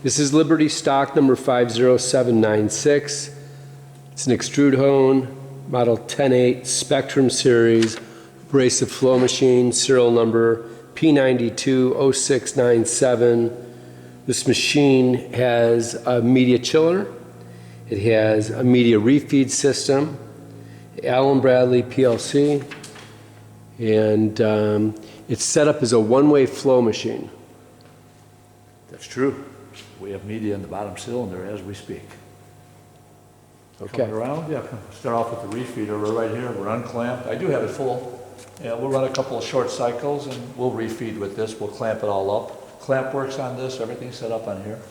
This is Liberty stock number 50796. It's an extrude hone, model 108 Spectrum series, abrasive flow machine, serial number P920697. This machine has a media chiller. It has a media refeed system, Allen Bradley PLC, and it's set up as a one-way flow machine. That's true. We have media in the bottom cylinder as we speak. Okay. Coming around, yeah, start off with the refeeder. We're right here, we're unclamped. I do have it full. Yeah, we'll run a couple of short cycles and we'll refeed with this. We'll clamp it all up. Clamp works on this, everything's set up on here.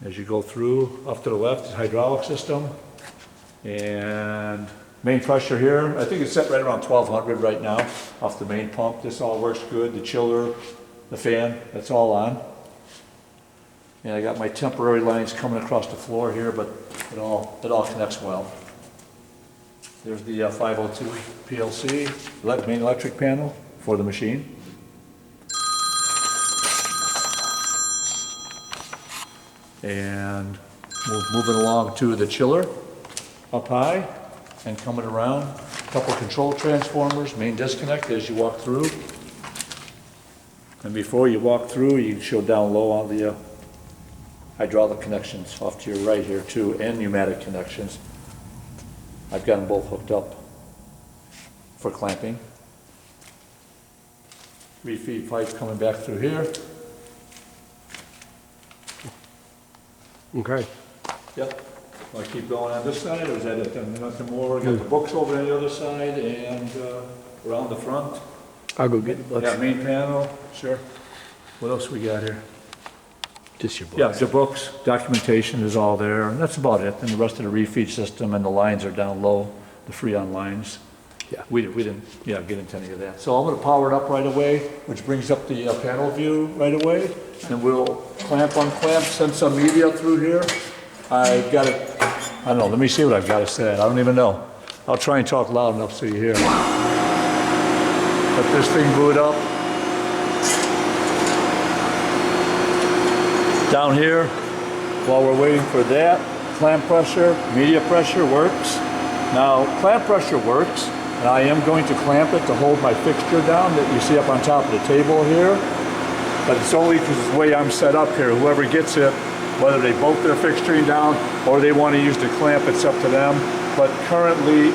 As you go through, off to the left, is hydraulic system. And main pressure here, I think it's set right around 1200 right now off the main pump. This all works good. The chiller, the fan, that's all on. And I got my temporary lines coming across the floor here, but it all connects well. There's the 502 PLC, main electric panel for the machine. And we're moving along to the chiller up high and coming around. A couple control transformers, main disconnect as you walk through. And before you walk through, you can show down low on the hydraulic connections off to your right here too, and pneumatic connections. I've got them both hooked up for clamping. Refeed pipe coming back through here. Okay. Yep. Want to keep going on this side, or is that it? Nothing more? Got the books over on the other side and around the front. I'll go get the books. Yeah, main panel, sure. What else we got here? Just your books. Yeah, the books, documentation is all there, and that's about it. And the rest of the refeed system and the lines are down low, the Freon lines. Yeah. We didn't get into any of that. So I'm going to power it up right away, which brings up the panel view right away. And we'll clamp, unclamp, send some media through here. I've got it, I don't know, let me see what I've got to say. I don't even know. I'll try and talk loud enough so you hear. Let this thing boot up. Down here, while we're waiting for that, clamp pressure, media pressure works. Now, clamp pressure works, and I am going to clamp it to hold my fixture down that you see up on top of the table here. But it's only because of the way I'm set up here. Whoever gets it, whether they bolt their fixturing down or they want to use the clamp, it's up to them. But currently,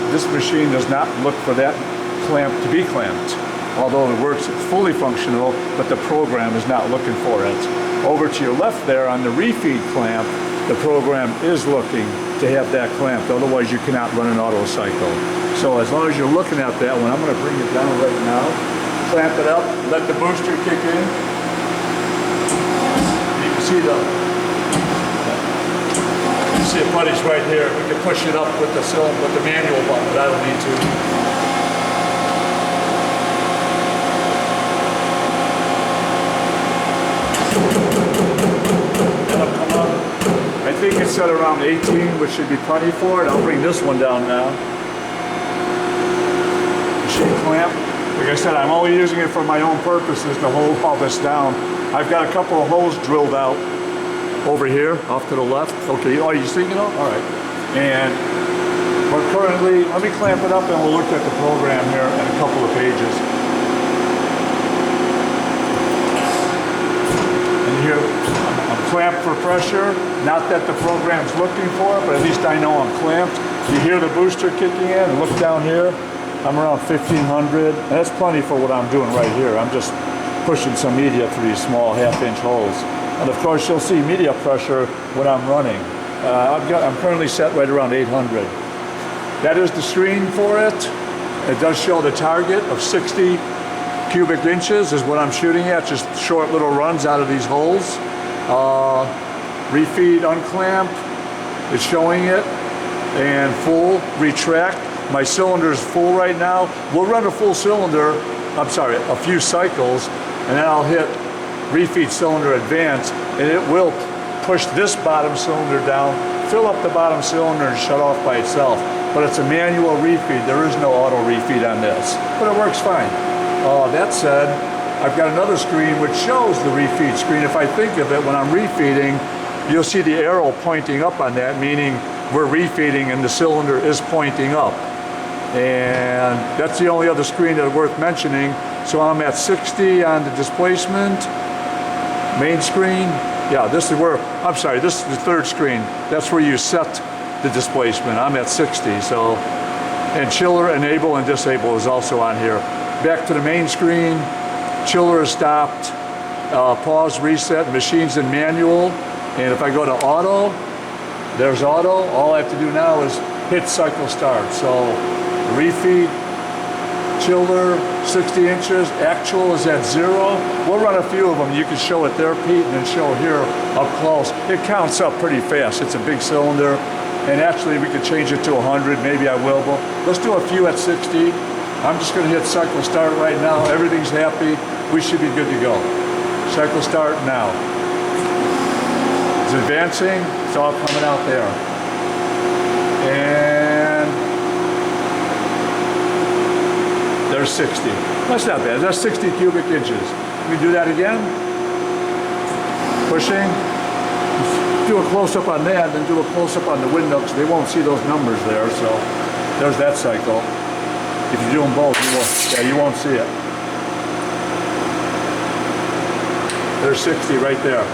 this machine does not look for that clamp to be clamped. Although it works, it's fully functional, but the program is not looking for it. Over to your left there on the refeed clamp, the program is looking to have that clamped. Otherwise, you cannot run an auto cycle. So as long as you're looking at that one, I'm going to bring it down right now. Clamp it up, let the booster kick in. You can see the putty's right here. We can push it up with the cylinder, with the manual button, but I don't need to. That'll come up. I think it's set around 18, which should be plenty for it. I'll bring this one down now. Machine clamp. Like I said, I'm only using it for my own purposes to hold all this down. I've got a couple of holes drilled out over here, off to the left. Okay, oh, you seeing it all? All right. And we're currently, let me clamp it up and we'll look at the program here in a couple of pages. And here, I'm clamped for pressure. Not that the program's looking for it, but at least I know I'm clamped. You hear the booster kicking in, and look down here. I'm around 1500, and that's plenty for what I'm doing right here. I'm just pushing some media through these small half-inch holes. And of course, you'll see media pressure when I'm running. I'm currently set right around 800. That is the screen for it. It does show the target of 60 cubic inches is what I'm shooting at, just short little runs out of these holes. Refeed, unclamp is showing it, and full, retract. My cylinder is full right now. We'll run a full cylinder, a few cycles, and then I'll hit refeed cylinder advance, and it will push this bottom cylinder down, fill up the bottom cylinder, and shut off by itself. But it's a manual refeed. There is no auto refeed on this, but it works fine. That said, I've got another screen which shows the refeed screen. If I think of it, when I'm refeeding, you'll see the arrow pointing up on that, meaning we're refeeding and the cylinder is pointing up. And that's the only other screen that's worth mentioning. So I'm at 60 on the displacement, main screen. Yeah, this is where, I'm sorry, this is the third screen. That's where you set the displacement. I'm at 60, so, and chiller, enable, and disable is also on here. Back to the main screen, chiller is stopped, pause, reset, machine's in manual, and if I go to auto, there's auto. All I have to do now is hit cycle start. So refeed, chiller, 60 inches, actual is at 0. We'll run a few of them. You can show it there, Pete, and then show here up close. It counts up pretty fast. It's a big cylinder, and actually we could change it to 100, maybe I will, but let's do a few at 60. I'm just gonna hit cycle start right now. Everything's happy. We should be good to go. Cycle start now. It's advancing, it's all coming out there. And there's 60. That's not bad, that's 60 cubic inches. Let me do that again. Pushing. Do a close-up on that, then do a close-up on the window, because they won't see those numbers there, so there's that cycle. If you do them both, you won't see it. There's 60 right there.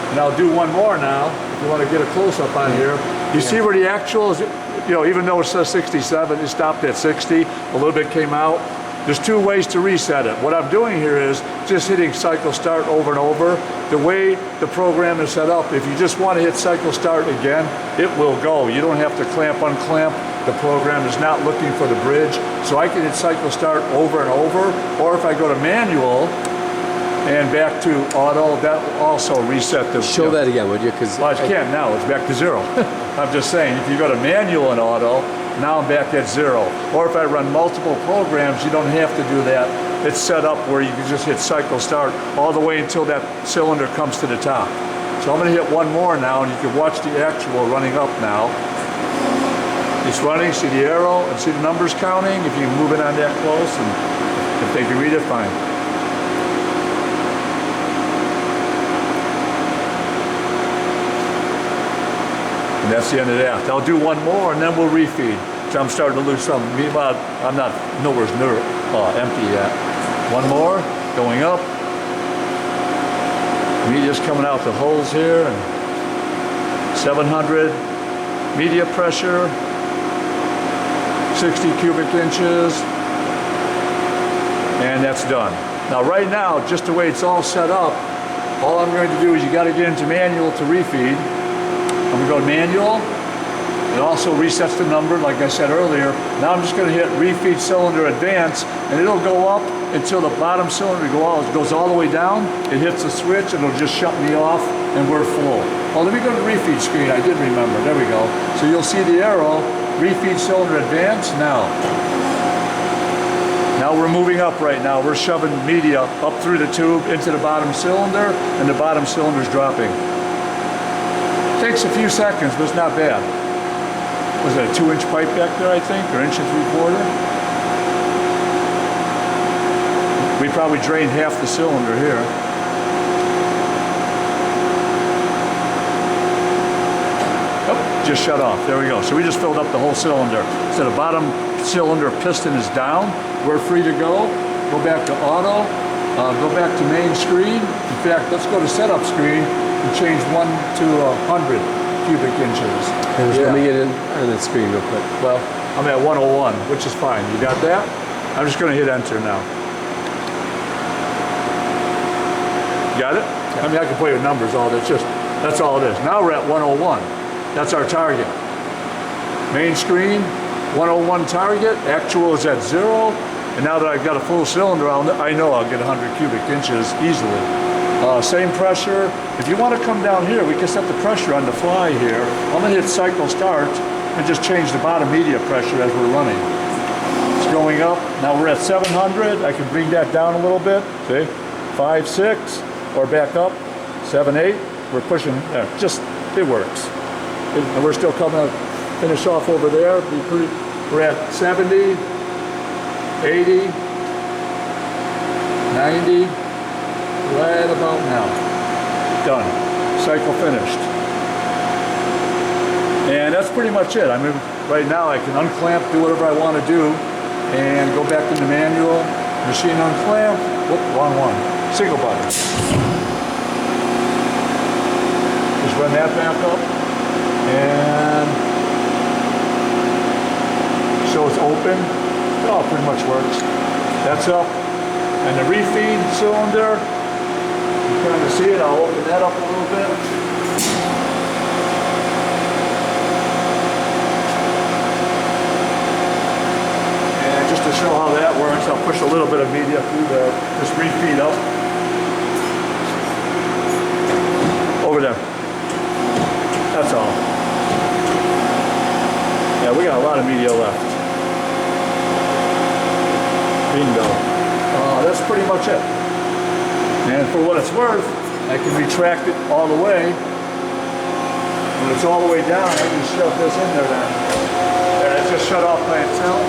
And I'll do one more now, if you want to get a close-up on here. You see where the actual is, even though it says 67, it stopped at 60, a little bit came out. There's two ways to reset it. What I'm doing here is just hitting cycle start over and over. The way the program is set up, if you just want to hit cycle start again, it will go. You don't have to clamp, unclamp. The program is not looking for the bridge. So I can hit cycle start over and over, or if I go to manual, and back to auto, that will also reset the... Show that again, would you? Well, I can't now, it's back to 0. I'm just saying, if you go to manual and auto, now I'm back at 0. Or if I run multiple programs, you don't have to do that. It's set up where you can just hit cycle start all the way until that cylinder comes to the top. So I'm gonna hit one more now, and you can watch the actual running up now. It's running, see the arrow, and see the numbers counting. If you can move it on that close, and if they can read it, fine. And that's the end of that. I'll do one more and then we'll refeed. So I'm starting to lose some. Meanwhile, I'm not nowhere near empty yet. One more, going up. Media's coming out the holes here. And 700 media pressure, 60 cubic inches, and that's done. Now right now, just the way it's all set up, all I'm going to do is you got to get into manual to refeed. I'm going to go to manual. It also resets the number, like I said earlier. Now I'm just going to hit refeed cylinder advance, and it'll go up until the bottom cylinder goes all the way down. It hits the switch, and it'll just shut me off, and we're full. Oh, let me go to the refeed screen. I did remember. There we go. So you'll see the arrow, refeed cylinder advance now. Now we're moving up right now. We're shoving media up through the tube into the bottom cylinder, and the bottom cylinder's dropping. Takes a few seconds, but it's not bad. Was it a 2-inch pipe back there, I think, or 1 3/4? We probably drained half the cylinder here. Oh, just shut off. There we go. So we just filled up the whole cylinder. So the bottom cylinder piston is down. We're free to go. Go back to auto. Go back to main screen. In fact, let's go to setup screen and change 1 to 100 cubic inches. Let me get in on that screen real quick. Well, I'm at 101, which is fine. You got that? I'm just going to hit enter now. Got it? Yeah. I mean, I can play with numbers all this. That's all it is. Now we're at 101. That's our target. Main screen, 101 target. Actual is at 0. And now that I've got a full cylinder, I know I'll get 100 cubic inches easily. Same pressure. If you want to come down here, we can set the pressure on the fly here. I'm going to hit cycle start and just change the bottom media pressure as we're running. It's going up. Now we're at 700. I can bring that down a little bit. See? 5, 6, or back up. 7, 8. We're pushing. It works. And we're still coming to finish off over there. We're at 70, 80, 90. right about now. Done. Cycle finished. And that's pretty much it. I mean, right now I can unclamp, do whatever I want to do, and go back to the manual, machine unclamp, whoop, wrong one, single button. Just run that back up, and so it's open. It all pretty much works. That's up. And the refeed cylinder, you kind of see it, I'll open that up a little bit. And just to show how that works, I'll push a little bit of media through this refeed up. Over there. That's all. Yeah, we got a lot of media left. Bingo. That's pretty much it. And for what it's worth, I can retract it all the way. When it's all the way down, I can shove this in there then. And it's just shut off by itself.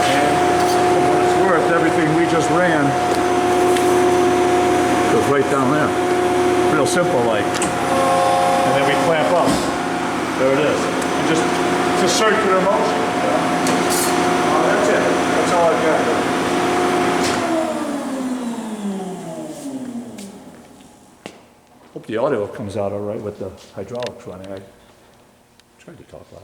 And for what it's worth, everything we just ran goes right down there. Real simple like. And then we clamp up. There it is. And just, it's a circular motion. That's it. That's all I've got. Hope the audio comes out all right with the hydraulics running. I tried to talk loud.